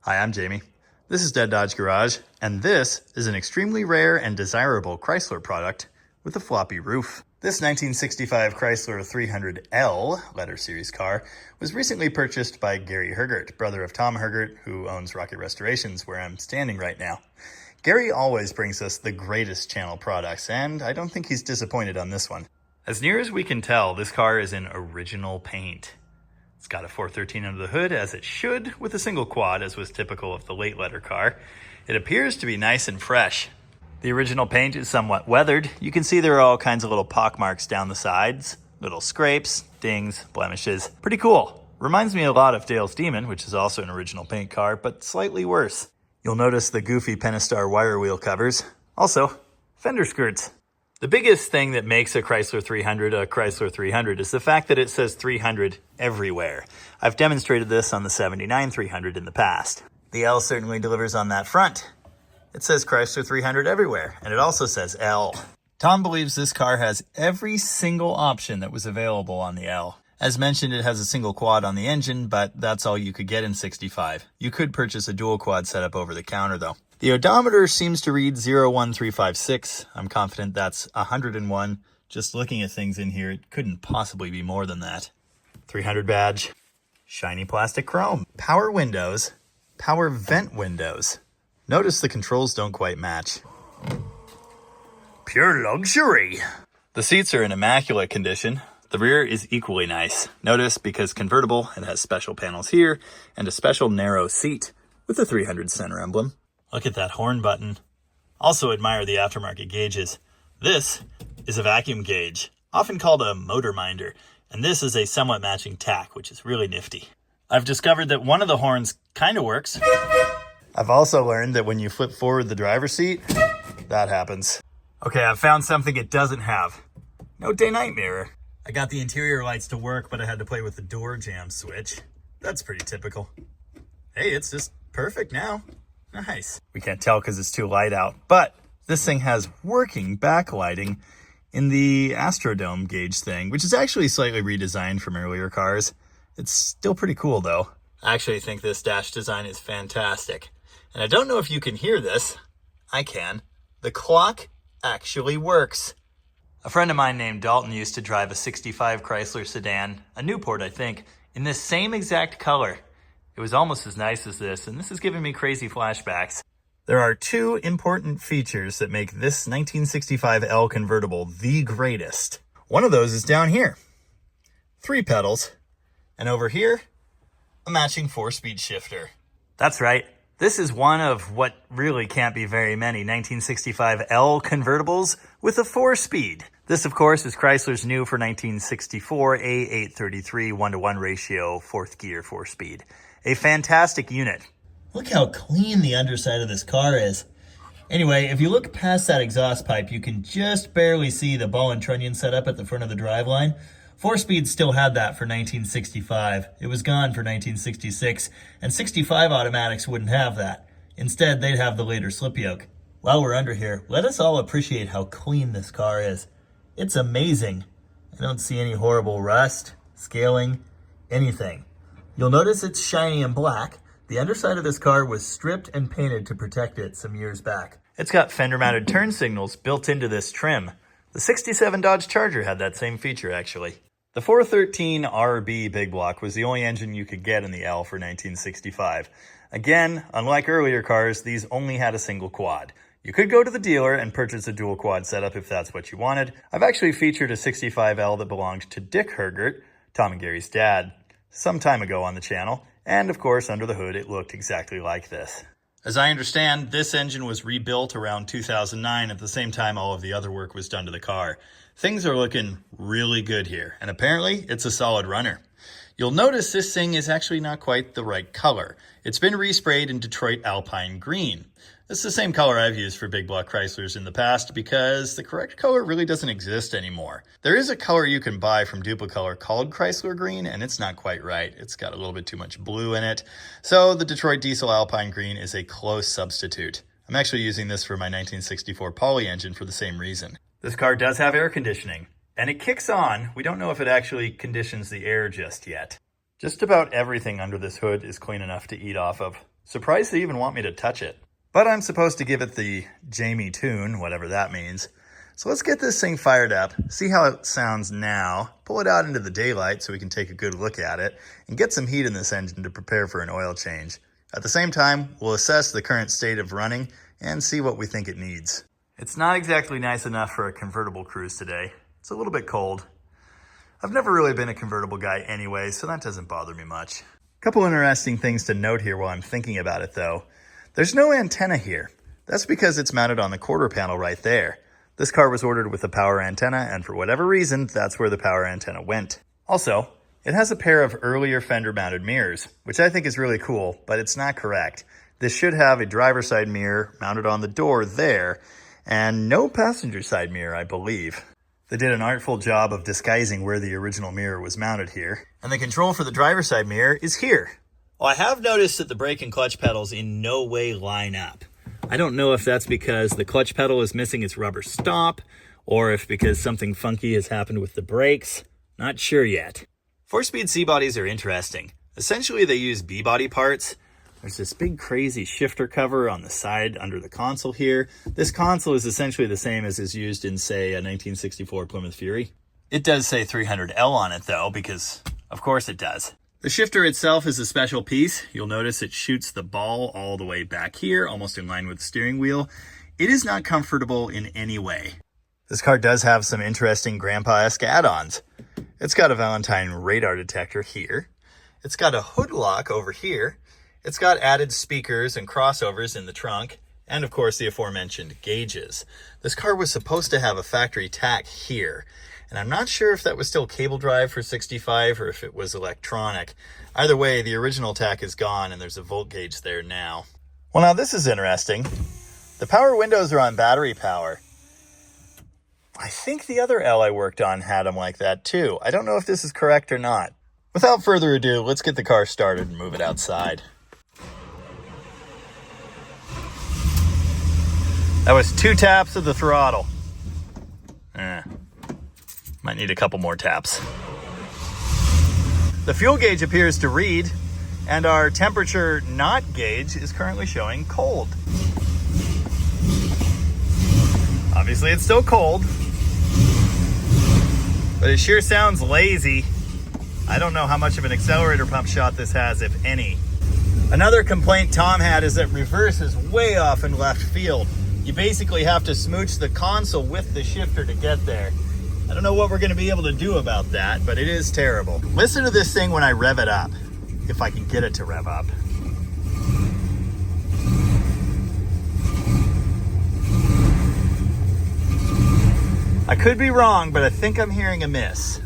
Hi, I'm Jamie. This is Dead Dodge Garage, and this is an extremely rare and desirable Chrysler product with a floppy roof. This 1965 Chrysler 300L letter series car was recently purchased by Gary Hergert, brother of Tom Hergert, who owns Rocket Restorations, where I'm standing right now. Gary always brings us the greatest channel products, and I don't think he's disappointed on this one. As near as we can tell, this car is in original paint. It's got a 413 under the hood, as it should, with a single quad, as was typical of the late letter car. It appears to be nice and fresh. The original paint is somewhat weathered. You can see there are all kinds of little pock marks down the sides, little scrapes, dings, blemishes. Pretty cool. Reminds me a lot of Dale's Demon, which is also an original paint car, but slightly worse. You'll notice the goofy Pentastar wire wheel covers. Also, fender skirts. The biggest thing that makes a Chrysler 300 is the fact that it says 300 everywhere. I've demonstrated this on the 79 300 in the past. The L certainly delivers on that front. It says Chrysler 300 everywhere, and it also says L. Tom believes this car has every single option that was available on the L. As mentioned, it has a single quad on the engine, but that's all you could get in 65. You could purchase a dual quad setup over the counter, though. The odometer seems to read 01356. I'm confident that's 101. Just looking at things in here, it couldn't possibly be more than that. 300 badge, shiny plastic chrome, power windows, power vent windows. Notice the controls don't quite match. Pure luxury. The seats are in immaculate condition. The rear is equally nice. Notice, because convertible, it has special panels here and a special narrow seat with the 300 center emblem. Look at that horn button. Also admire the aftermarket gauges. This is a vacuum gauge, often called a motor minder, and this is a somewhat matching tack, which is really nifty. I've discovered that one of the horns kind of works. I've also learned that when you flip forward the driver's seat, that happens. Okay, I've found something it doesn't have. No day-night mirror. I got the interior lights to work, but I had to play with the door jamb switch. That's pretty typical. Hey, it's just perfect now. Nice. We can't tell because it's too light out, but this thing has working backlighting in the Astrodome gauge thing, which is actually slightly redesigned from earlier cars. It's still pretty cool, though. I actually think this dash design is fantastic. And I don't know if you can hear this. I can. The clock actually works. A friend of mine named Dalton used to drive a 65 Chrysler sedan, a Newport, I think, in this same exact color. It was almost as nice as this, and this is giving me crazy flashbacks. There are two important features that make this 1965L convertible the greatest. One of those is down here. 3 pedals. And over here, a matching 4-speed shifter. That's right. This is one of what really can't be very many 1965L convertibles with a 4-speed. This, of course, is Chrysler's new for 1964 A833 1-to-1 ratio 4th gear 4-speed. A fantastic unit. Look how clean the underside of this car is. Anyway, if you look past that exhaust pipe, you can just barely see the ball and trunnion setup at the front of the driveline. 4-speed still had that for 1965. It was gone for 1966, and 65 automatics wouldn't have that. Instead, they'd have the later slip yoke. While we're under here, let us all appreciate how clean this car is. It's amazing. I don't see any horrible rust, scaling, anything. You'll notice it's shiny and black. The underside of this car was stripped and painted to protect it some years back. It's got fender-mounted turn signals built into this trim. The 67 Dodge Charger had that same feature, actually. The 413 RB Big Block was the only engine you could get in the L for 1965. Again, unlike earlier cars, these only had a single quad. You could go to the dealer and purchase a dual quad setup if that's what you wanted. I've actually featured a 65L that belonged to Dick Hergert, Tom and Gary's dad, some time ago on the channel, and of course under the hood it looked exactly like this. As I understand, this engine was rebuilt around 2009 at the same time all of the other work was done to the car. Things are looking really good here, and apparently it's a solid runner. You'll notice this thing is actually not quite the right color. It's been resprayed in Detroit Alpine Green. It's the same color I've used for big block Chryslers in the past because the correct color really doesn't exist anymore. There is a color you can buy from Duplicolor called Chrysler Green, and it's not quite right. It's got a little bit too much blue in it. So the Detroit Diesel Alpine Green is a close substitute. I'm actually using this for my 1964 Poly engine for the same reason. This car does have air conditioning, and it kicks on. We don't know if it actually conditions the air just yet. Just about everything under this hood is clean enough to eat off of. Surprised they even want me to touch it. But I'm supposed to give it the Jamie tune, whatever that means. So let's get this thing fired up, see how it sounds now, pull it out into the daylight so we can take a good look at it, and get some heat in this engine to prepare for an oil change. At the same time, we'll assess the current state of running and see what we think it needs. It's not exactly nice enough for a convertible cruise today. It's a little bit cold. I've never really been a convertible guy anyway, so that doesn't bother me much. A couple interesting things to note here while I'm thinking about it though. There's no antenna here. That's because it's mounted on the quarter panel right there. This car was ordered with a power antenna, and for whatever reason, that's where the power antenna went. Also, it has a pair of earlier fender-mounted mirrors, which I think is really cool, but it's not correct. This should have a driver's side mirror mounted on the door there, and no passenger side mirror, I believe. They did an artful job of disguising where the original mirror was mounted here. And the control for the driver's side mirror is here. Well, I have noticed that the brake and clutch pedals in no way line up. I don't know if that's because the clutch pedal is missing its rubber stop, or if because something funky has happened with the brakes. Not sure yet. 4-speed C-bodies are interesting. Essentially, they use B-body parts. There's this big crazy shifter cover on the side under the console here. This console is essentially the same as is used in, say, a 1964 Plymouth Fury. It does say 300L on it, though, because of course it does. The shifter itself is a special piece. You'll notice it shoots the ball all the way back here, almost in line with the steering wheel. It is not comfortable in any way. This car does have some interesting grandpa-esque add-ons. It's got a Valentine radar detector here. It's got a hood lock over here. It's got added speakers and crossovers in the trunk, and of course the aforementioned gauges. This car was supposed to have a factory tack here, and I'm not sure if that was still cable drive for 65 or if it was electronic. Either way, the original tack is gone and there's a volt gauge there now. Well, now this is interesting. The power windows are on battery power. I think the other L I worked on had them like that too. I don't know if this is correct or not. Without further ado, let's get the car started and move it outside. That was 2 taps of the throttle. Might need a couple more taps. The fuel gauge appears to read, and our temperature not gauge is currently showing cold. Obviously it's still cold, but it sure sounds lazy. I don't know how much of an accelerator pump shot this has, if any. Another complaint Tom had is that reverse is way off in left field. You basically have to smooch the console with the shifter to get there. I don't know what we're going to be able to do about that, but it is terrible. Listen to this thing when I rev it up, if I can get it to rev up. I could be wrong, but I think I'm hearing a miss.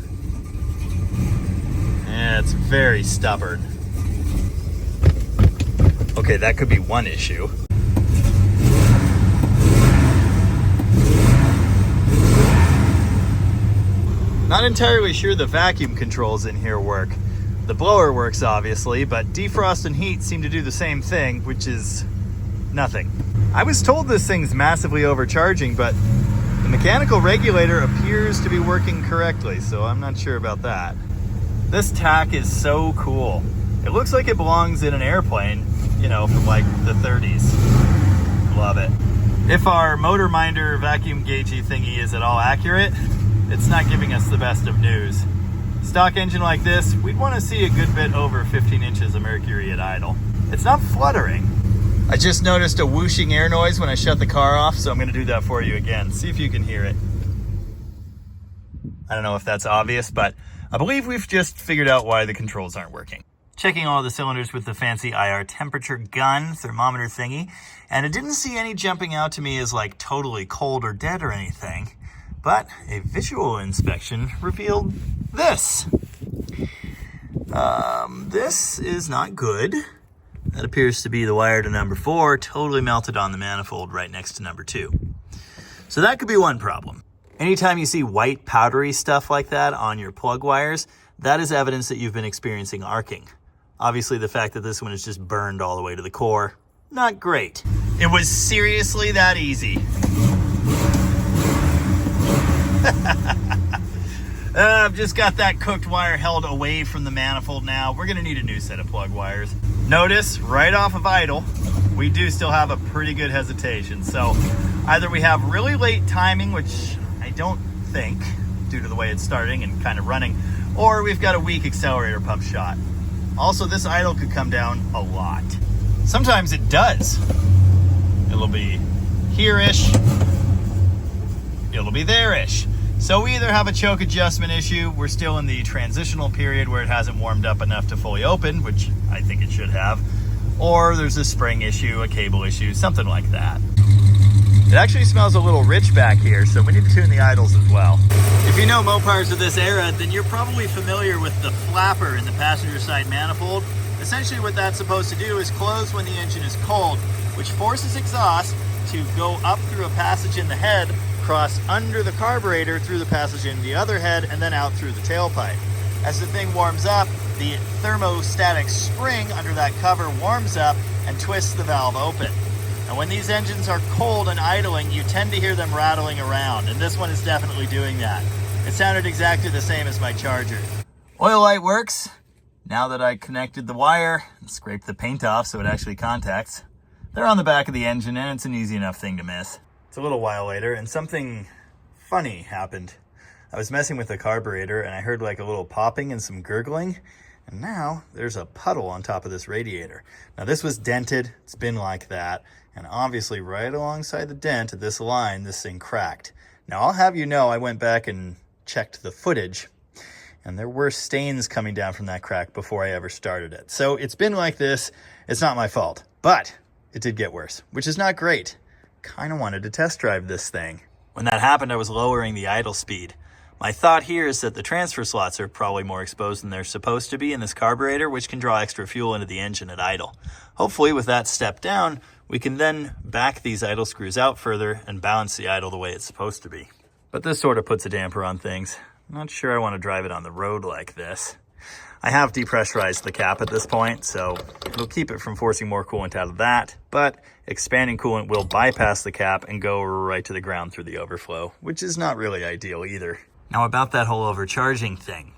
Yeah, it's very stubborn. Okay, that could be one issue. Not entirely sure the vacuum controls in here work. The blower works obviously, but defrost and heat seem to do the same thing, which is nothing. I was told this thing's massively overcharging, but the mechanical regulator appears to be working correctly, so I'm not sure about that. This tack is so cool. It looks like it belongs in an airplane, you know, from like the 30s. Love it. If our motor minder vacuum gaugey thingy is at all accurate, it's not giving us the best of news. Stock engine like this, we'd want to see a good bit over 15 inches of mercury at idle. It's not fluttering. I just noticed a whooshing air noise when I shut the car off, so I'm going to do that for you again. See if you can hear it. I don't know if that's obvious, but I believe we've just figured out why the controls aren't working. Checking all the cylinders with the fancy IR temperature gun thermometer thingy, and it didn't see any jumping out to me as like totally cold or dead or anything. But a visual inspection revealed this. This is not good. That appears to be the wire to number 4, totally melted on the manifold right next to number 2. So that could be one problem. Anytime you see white powdery stuff like that on your plug wires, that is evidence that you've been experiencing arcing. Obviously the fact that this one is just burned all the way to the core, not great. It was seriously that easy. I've just got that cooked wire held away from the manifold now. We're going to need a new set of plug wires. Notice right off of idle, we do still have a pretty good hesitation. So either we have really late timing, which I don't think, due to the way it's starting and kind of running, or we've got a weak accelerator pump shot. Also, this idle could come down a lot. Sometimes it does. It'll be here-ish, it'll be there-ish. So we either have a choke adjustment issue, we're still in the transitional period where it hasn't warmed up enough to fully open, which I think it should have, or there's a spring issue, a cable issue, something like that. It actually smells a little rich back here, so we need to tune the idles as well. If you know Mopars of this era, then you're probably familiar with the flapper in the passenger side manifold. Essentially what that's supposed to do is close when the engine is cold, which forces exhaust to go up through a passage in the head, cross under the carburetor through the passage in the other head, and then out through the tailpipe. As the thing warms up, the thermostatic spring under that cover warms up and twists the valve open. And when these engines are cold and idling, you tend to hear them rattling around, and this one is definitely doing that. It sounded exactly the same as my Charger. Oil light works. Now that I connected the wire and scraped the paint off so it actually contacts, they're on the back of the engine, and it's an easy enough thing to miss. It's a little while later, and something funny happened. I was messing with the carburetor, and I heard like a little popping and some gurgling, and now there's a puddle on top of this radiator. Now this was dented, it's been like that, and obviously right alongside the dent of this line, this thing cracked. Now I'll have you know I went back and checked the footage, and there were stains coming down from that crack before I ever started it. So it's been like this, it's not my fault, but it did get worse, which is not great. Kind of wanted to test drive this thing. When that happened, I was lowering the idle speed. My thought here is that the transfer slots are probably more exposed than they're supposed to be in this carburetor, which can draw extra fuel into the engine at idle. Hopefully with that step down, we can then back these idle screws out further and balance the idle the way it's supposed to be. But this sort of puts a damper on things. I'm not sure I want to drive it on the road like this. I have depressurized the cap at this point, so it'll keep it from forcing more coolant out of that, but expanding coolant will bypass the cap and go right to the ground through the overflow, which is not really ideal either. Now about that whole overcharging thing.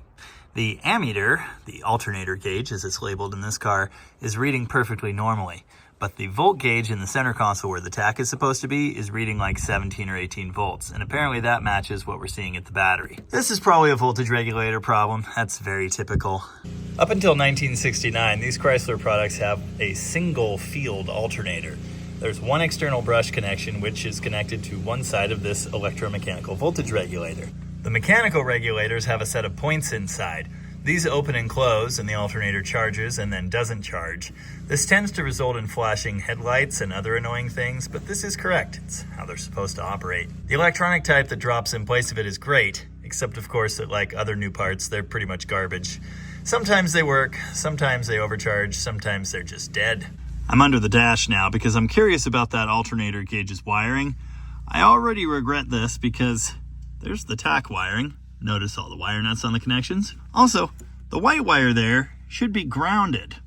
The ammeter, the alternator gauge as it's labeled in this car, is reading perfectly normally, but the volt gauge in the center console where the tach is supposed to be is reading like 17 or 18 volts, and apparently that matches what we're seeing at the battery. This is probably a voltage regulator problem. That's very typical. Up until 1969, these Chrysler products have a single field alternator. There's one external brush connection which is connected to one side of this electromechanical voltage regulator. The mechanical regulators have a set of points inside. These open and close, and the alternator charges and then doesn't charge. This tends to result in flashing headlights and other annoying things, but this is correct. It's how they're supposed to operate. The electronic type that drops in place of it is great, except of course that like other new parts, they're pretty much garbage. Sometimes they work, sometimes they overcharge, sometimes they're just dead. I'm under the dash now because I'm curious about that alternator gauge's wiring. I already regret this because there's the tach wiring. Notice all the wire nuts on the connections. Also, the white wire there should be grounded.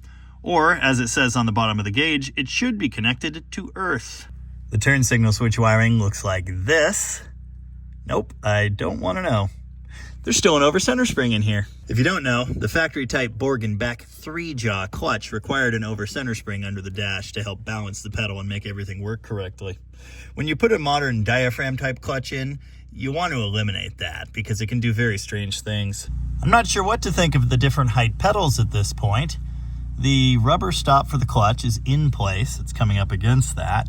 Or, as it says on the bottom of the gauge, it should be connected to earth. The turn signal switch wiring looks like this. Nope, I don't want to know. There's still an over-center spring in here. If you don't know, the factory-type Borg and Beck 3-jaw clutch required an over-center spring under the dash to help balance the pedal and make everything work correctly. When you put a modern diaphragm-type clutch in, you want to eliminate that because it can do very strange things. I'm not sure what to think of the different height pedals at this point. The rubber stop for the clutch is in place. It's coming up against that.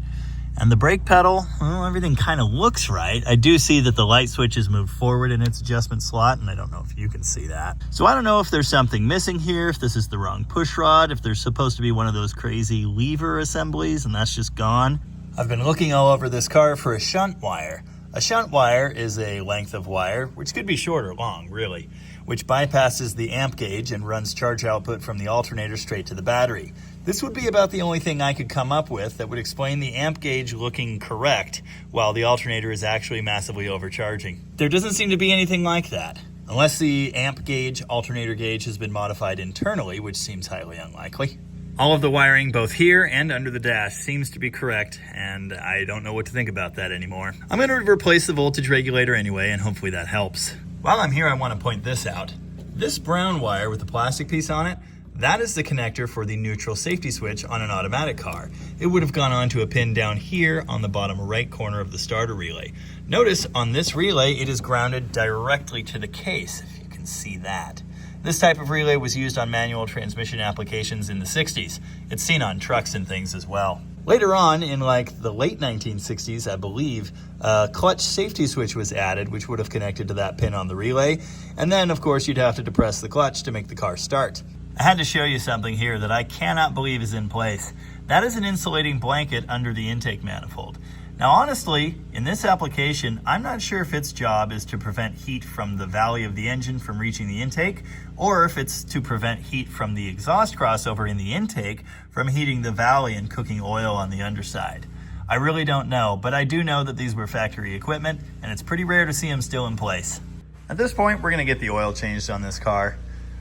And the brake pedal, well, everything kind of looks right. I do see that the light switch has moved forward in its adjustment slot, and I don't know if you can see that. So I don't know if there's something missing here, if this is the wrong push rod, if there's supposed to be one of those crazy lever assemblies, and that's just gone. I've been looking all over this car for a shunt wire. A shunt wire is a length of wire, which could be short or long, really, which bypasses the amp gauge and runs charge output from the alternator straight to the battery. This would be about the only thing I could come up with that would explain the amp gauge looking correct while the alternator is actually massively overcharging. There doesn't seem to be anything like that, unless the amp gauge, alternator gauge has been modified internally, which seems highly unlikely. All of the wiring, both here and under the dash, seems to be correct, and I don't know what to think about that anymore. I'm going to replace the voltage regulator anyway, and hopefully that helps. While I'm here, I want to point this out. This brown wire with the plastic piece on it, That is the connector for the neutral safety switch on an automatic car. It would have gone onto a pin down here on the bottom right corner of the starter relay. Notice on this relay, it is grounded directly to the case, if you can see that. This type of relay was used on manual transmission applications in the 60s. It's seen on trucks and things as well. Later on, in like the late 1960s, I believe, a clutch safety switch was added, which would have connected to that pin on the relay. And then, of course, you'd have to depress the clutch to make the car start. I had to show you something here that I cannot believe is in place. That is an insulating blanket under the intake manifold. Now, honestly, in this application, I'm not sure if its job is to prevent heat from the valley of the engine from reaching the intake, or if it's to prevent heat from the exhaust crossover in the intake from heating the valley and cooking oil on the underside. I really don't know, but I do know that these were factory equipment, and it's pretty rare to see them still in place. At this point, we're gonna get the oil changed on this car.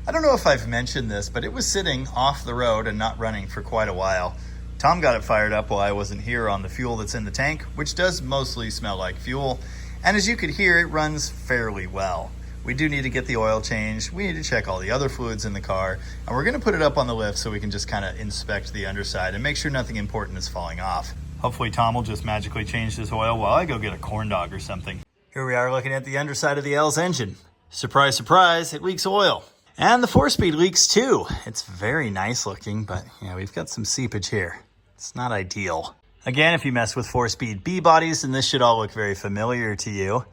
I don't know if I've mentioned this, but it was sitting off the road and not running for quite a while. Tom got it fired up while I wasn't here on the fuel that's in the tank, which does mostly smell like fuel. And as you could hear, it runs fairly well. We do need to get the oil changed. We need to check all the other fluids in the car. And we're gonna put it up on the lift so we can just kind of inspect the underside and make sure nothing important is falling off. Hopefully Tom will just magically change this oil while I go get a corn dog or something. Here we are looking at the underside of the L's engine. Surprise, surprise, it leaks oil. And the 4-speed leaks too. It's very nice looking, but yeah, we've got some seepage here. It's not ideal. Again, if you mess with 4-speed B bodies, then this should all look very familiar to you.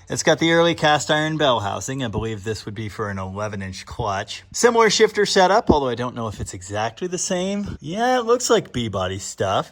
It's got the early cast iron bell housing. I believe this would be for an 11-inch clutch. Similar shifter setup, although I don't know if it's exactly the same. Yeah, it looks like B body stuff.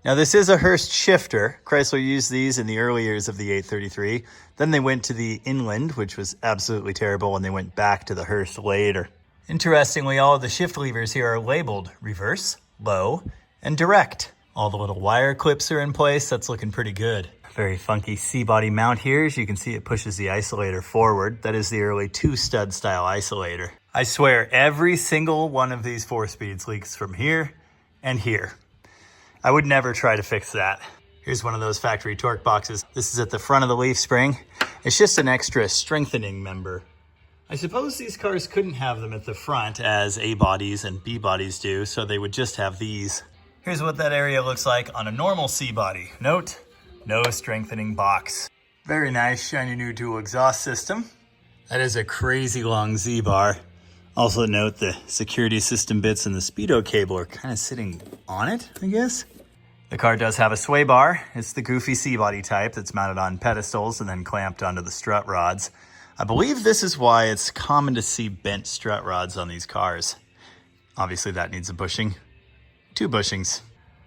Now this is a Hurst shifter. Chrysler used these in the early years of the 833. Then they went to the Inland, which was absolutely terrible, and they went back to the Hurst later. Interestingly, all of the shift levers here are labeled reverse, low, and direct. All the little wire clips are in place. That's looking pretty good. Very funky C-body mount here. As you can see, it pushes the isolator forward. That is the early 2-stud style isolator. I swear every single one of these 4-speeds leaks from here and here. I would never try to fix that. Here's one of those factory torque boxes. This is at the front of the leaf spring. It's just an extra strengthening member. I suppose these cars couldn't have them at the front as A bodies and B bodies do, so they would just have these. Here's what that area looks like on a normal C body. Note, no strengthening box. Very nice, shiny new dual exhaust system. That is a crazy long Z-bar. Also note the security system bits and the speedo cable are kind of sitting on it, I guess. The car does have a sway bar. It's the goofy C-body type that's mounted on pedestals and then clamped onto the strut rods. I believe this is why it's common to see bent strut rods on these cars. Obviously that needs a bushing. 2 bushings.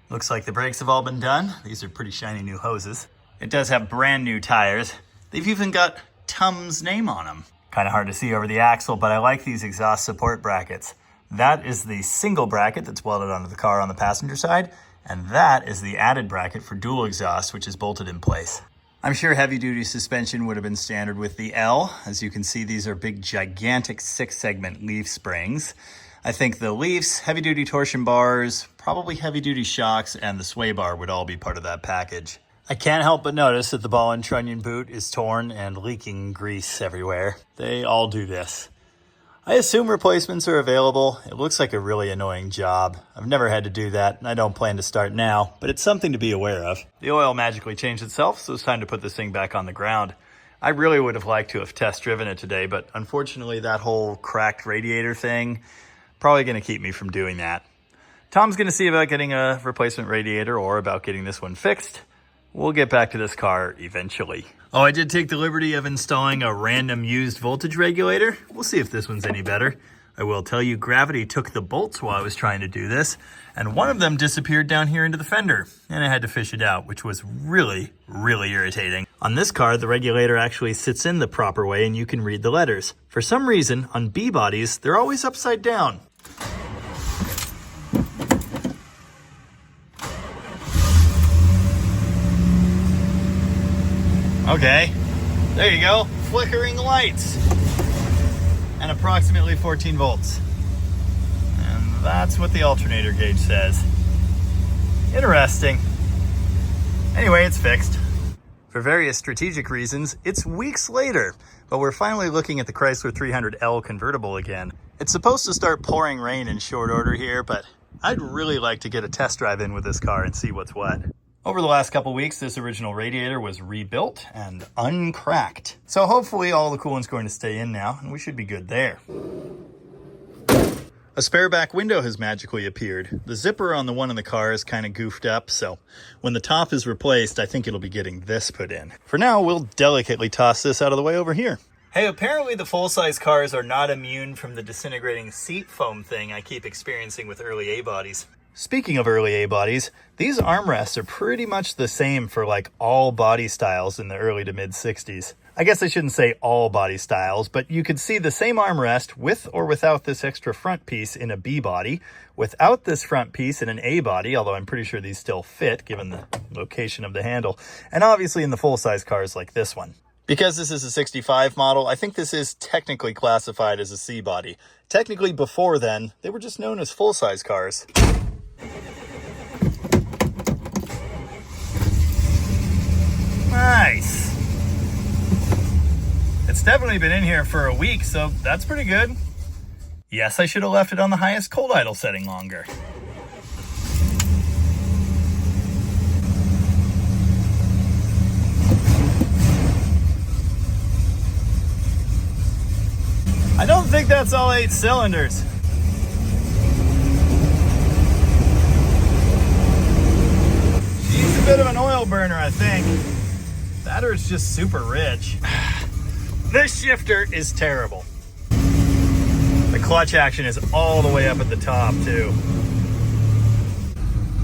Looks like the brakes have all been done. These are pretty shiny new hoses. It does have brand new tires. They've even got Tom's name on them. Kind of hard to see over the axle, but I like these exhaust support brackets. That is the single bracket that's welded onto the car on the passenger side, and that is the added bracket for dual exhaust, which is bolted in place. I'm sure heavy-duty suspension would have been standard with the L. As you can see, these are big, gigantic 6-segment leaf springs. I think the leafs, heavy-duty torsion bars, probably heavy-duty shocks, and the sway bar would all be part of that package. I can't help but notice that the ball and trunnion boot is torn and leaking grease everywhere. They all do this. I assume replacements are available. It looks like a really annoying job. I've never had to do that, and I don't plan to start now, but it's something to be aware of. The oil magically changed itself, so it's time to put this thing back on the ground. I really would have liked to have test driven it today, but unfortunately that whole cracked radiator thing, probably going to keep me from doing that. Tom's going to see about getting a replacement radiator or about getting this one fixed. We'll get back to this car eventually. Oh, I did take the liberty of installing a random used voltage regulator. We'll see if this one's any better. I will tell you, gravity took the bolts while I was trying to do this, and one of them disappeared down here into the fender, and I had to fish it out, which was really, really irritating. On this car, the regulator actually sits in the proper way, and you can read the letters. For some reason, on B bodies, they're always upside down. Okay, there you go, flickering lights and approximately 14 volts. And that's what the alternator gauge says. Interesting. Anyway, it's fixed. For various strategic reasons, it's weeks later, but we're finally looking at the Chrysler 300L convertible again. It's supposed to start pouring rain in short order here, but I'd really like to get a test drive in with this car and see what's what. Over the last couple weeks, this original radiator was rebuilt and uncracked. So hopefully all the coolant's going to stay in now, and we should be good there. A spare back window has magically appeared. The zipper on the one in the car is kind of goofed up, so when the top is replaced, I think it'll be getting this put in. For now, we'll delicately toss this out of the way over here. Hey, apparently the full-size cars are not immune from the disintegrating seat foam thing I keep experiencing with early A-bodies. Speaking of early A-bodies, these armrests are pretty much the same for like all body styles in the early to mid-60s. I guess I shouldn't say all body styles, but you could see the same armrest with or without this extra front piece in a B body, without this front piece in an A body, although I'm pretty sure these still fit given the location of the handle, and obviously in the full-size cars like this one. Because this is a 65 model, I think this is technically classified as a C body. Technically before then, they were just known as full-size cars. Nice. It's definitely been in here for a week, so that's pretty good. Yes, I should have left it on the highest cold idle setting longer. I don't think that's all 8 cylinders. She's a bit of an oil burner, I think. That or it's just super rich. This shifter is terrible. The clutch action is all the way up at the top, too.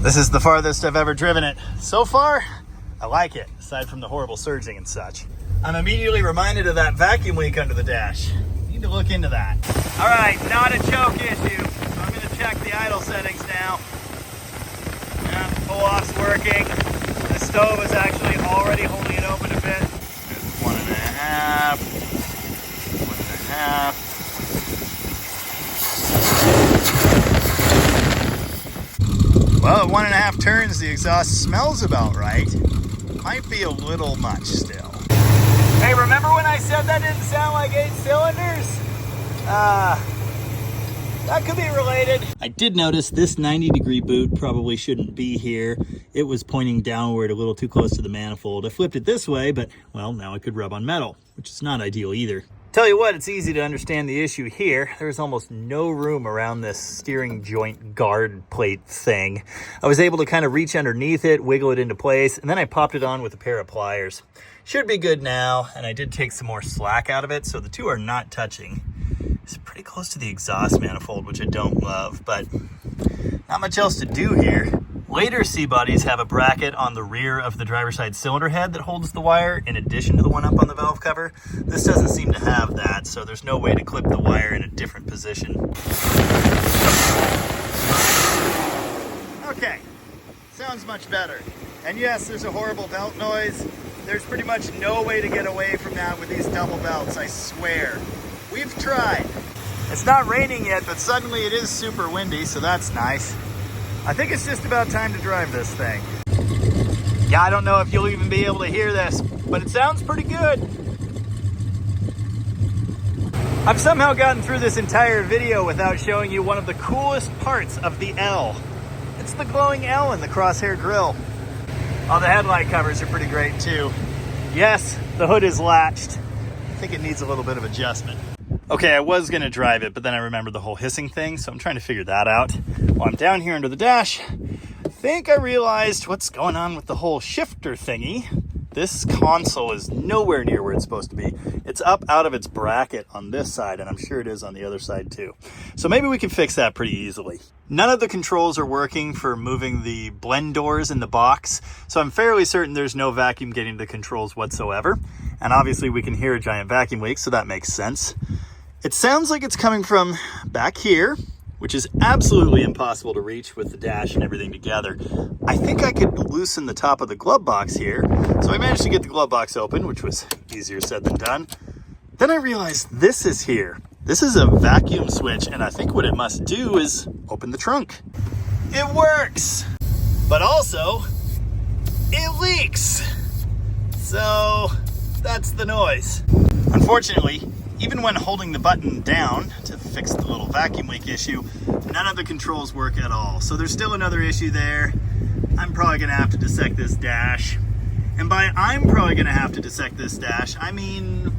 This is the farthest I've ever driven it. So far, I like it, aside from the horrible surging and such. I'm immediately reminded of that vacuum leak under the dash. Need to look into that. All right, not a choke issue. So I'm gonna check the idle settings now. Yeah, pull-off's working. The stove is actually already holding it open a bit. There's 1.5. 1.5. Well, at 1.5 turns, the exhaust smells about right. Might be a little much still. Hey, remember when I said that didn't sound like 8 cylinders? That could be related. I did notice this 90-degree boot probably shouldn't be here. It was pointing downward a little too close to the manifold. I flipped it this way, but, well, now it could rub on metal, which is not ideal either. Tell you what, it's easy to understand the issue here. There's almost no room around this steering joint guard plate thing. I was able to kind of reach underneath it, wiggle it into place, and then I popped it on with a pair of pliers. Should be good now, and I did take some more slack out of it, so the two are not touching. It's pretty close to the exhaust manifold, which I don't love, but not much else to do here. Later C-bodies have a bracket on the rear of the driver's side cylinder head that holds the wire in addition to the one up on the valve cover. This doesn't seem to have that, so there's no way to clip the wire in a different position. Okay, sounds much better. And yes, there's a horrible belt noise. There's pretty much no way to get away from that with these double belts, I swear. We've tried. It's not raining yet, but suddenly it is super windy, so that's nice. I think it's just about time to drive this thing. Yeah, I don't know if you'll even be able to hear this, but it sounds pretty good. I've somehow gotten through this entire video without showing you one of the coolest parts of the L. It's the glowing L in the crosshair grille. Oh, the headlight covers are pretty great too. Yes, the hood is latched. I think it needs a little bit of adjustment. Okay, I was gonna drive it, but then I remembered the whole hissing thing, so I'm trying to figure that out. While I'm down here under the dash, I think I realized what's going on with the whole shifter thingy. This console is nowhere near where it's supposed to be. It's up out of its bracket on this side, and I'm sure it is on the other side too. So maybe we can fix that pretty easily. None of the controls are working for moving the blend doors in the box, so I'm fairly certain there's no vacuum getting to the controls whatsoever. And obviously we can hear a giant vacuum leak, so that makes sense. It sounds like it's coming from back here, which is absolutely impossible to reach with the dash and everything together. I think I could loosen the top of the glove box here. So I managed to get the glove box open, which was easier said than done. Then I realized this is here. This is a vacuum switch, and I think what it must do is open the trunk. It works, but also it leaks. So that's the noise. Unfortunately, Even when holding the button down to fix the little vacuum leak issue, none of the controls work at all. So there's still another issue there. I'm probably gonna have to dissect this dash. And by I'm probably gonna have to dissect this dash, I mean,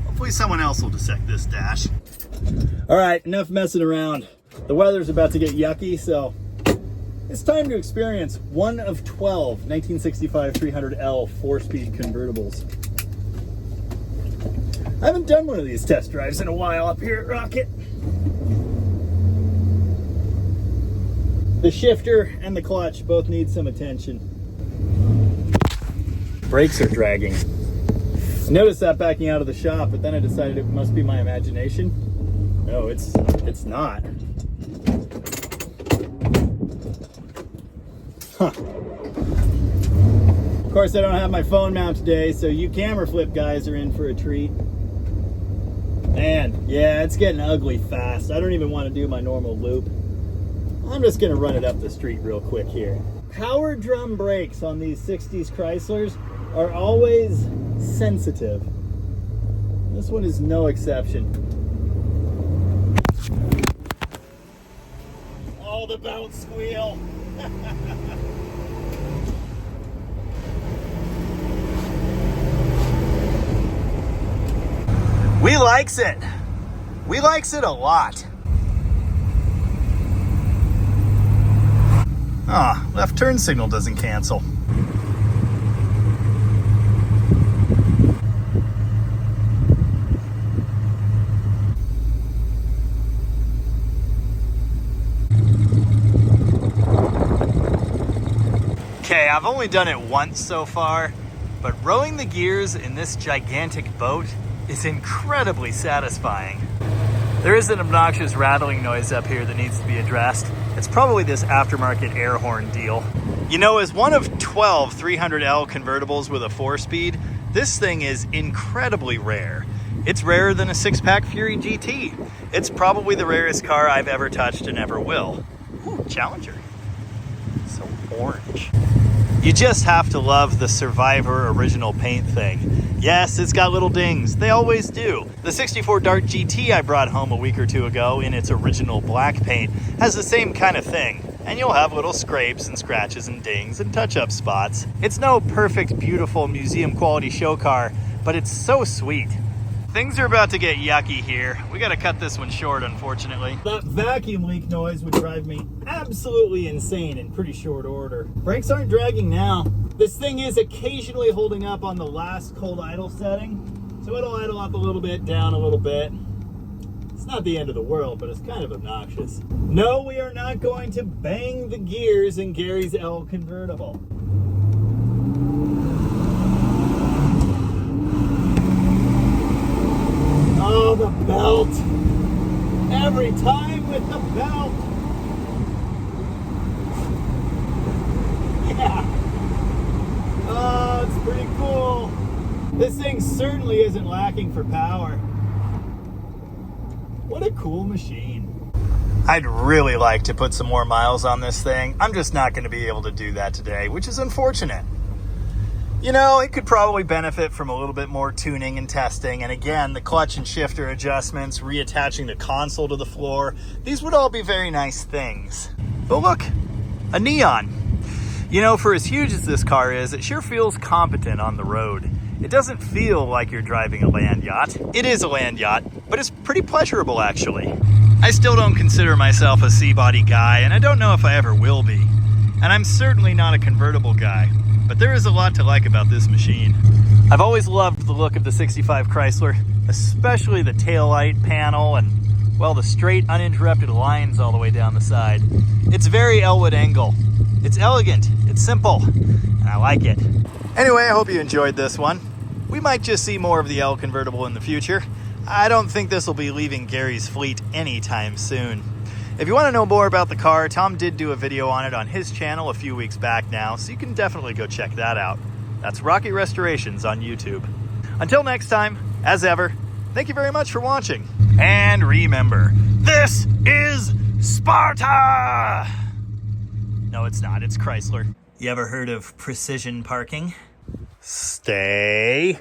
hopefully someone else will dissect this dash. All right, enough messing around. The weather's about to get yucky, so it's time to experience one of 12 1965 300L 4-speed convertibles. I haven't done one of these test drives in a while up here at Rocket. The shifter and the clutch both need some attention. Brakes are dragging. I noticed that backing out of the shop, but then I decided it must be my imagination. No, it's not. Huh. Of course, I don't have my phone mount today, so you camera flip guys are in for a treat. Man, yeah, it's getting ugly fast. I don't even want to do my normal loop. I'm just gonna run it up the street real quick here. Power drum brakes on these 60s Chryslers are always sensitive. This one is no exception. Oh, the bounce squeal. We likes it. We likes it a lot. Ah, left turn signal doesn't cancel. Okay, I've only done it once so far, but rowing the gears in this gigantic boat is incredibly satisfying. There is an obnoxious rattling noise up here that needs to be addressed. It's probably this aftermarket air horn deal. You know, as one of 12 300L convertibles with a 4-speed, this thing is incredibly rare. It's rarer than a 6-pack Fury GT. It's probably the rarest car I've ever touched and ever will. Ooh, Challenger. So orange. You just have to love the Survivor original paint thing. Yes, it's got little dings. They always do. The 64 Dart GT I brought home a week or two ago in its original black paint has the same kind of thing. And you'll have little scrapes and scratches and dings and touch-up spots. It's no perfect, beautiful museum quality show car, but it's so sweet. Things are about to get yucky here. We gotta cut this one short, unfortunately. That vacuum leak noise would drive me absolutely insane in pretty short order. Brakes aren't dragging now. This thing is occasionally holding up on the last cold idle setting, so it'll idle up a little bit, down a little bit. It's not the end of the world, but it's kind of obnoxious. No, we are not going to bang the gears in Gary's L convertible. Oh, the belt. Every time with the belt. Yeah. Oh, it's pretty cool. This thing certainly isn't lacking for power. What a cool machine. I'd really like to put some more miles on this thing. I'm just not going to be able to do that today, which is unfortunate. You know, it could probably benefit from a little bit more tuning and testing. And again, the clutch and shifter adjustments, reattaching the console to the floor, these would all be very nice things. But look, a neon. You know, for as huge as this car is, it sure feels competent on the road. It doesn't feel like you're driving a land yacht. It is a land yacht, but it's pretty pleasurable actually. I still don't consider myself a C-body guy, and I don't know if I ever will be. And I'm certainly not a convertible guy. But there is a lot to like about this machine. I've always loved the look of the 65 Chrysler, especially the taillight panel and, well, the straight uninterrupted lines all the way down the side. It's very Elwood angle. It's elegant, it's simple, and I like it. Anyway, I hope you enjoyed this one. We might just see more of the L convertible in the future. I don't think this will be leaving Gary's fleet anytime soon. If you want to know more about the car, Tom did do a video on it on his channel a few weeks back now, so you can definitely go check that out. That's Rocky Restorations on YouTube. Until next time, as ever, thank you very much for watching. And remember, this is Sparta! No, it's not. It's Chrysler. You ever heard of precision parking? Stay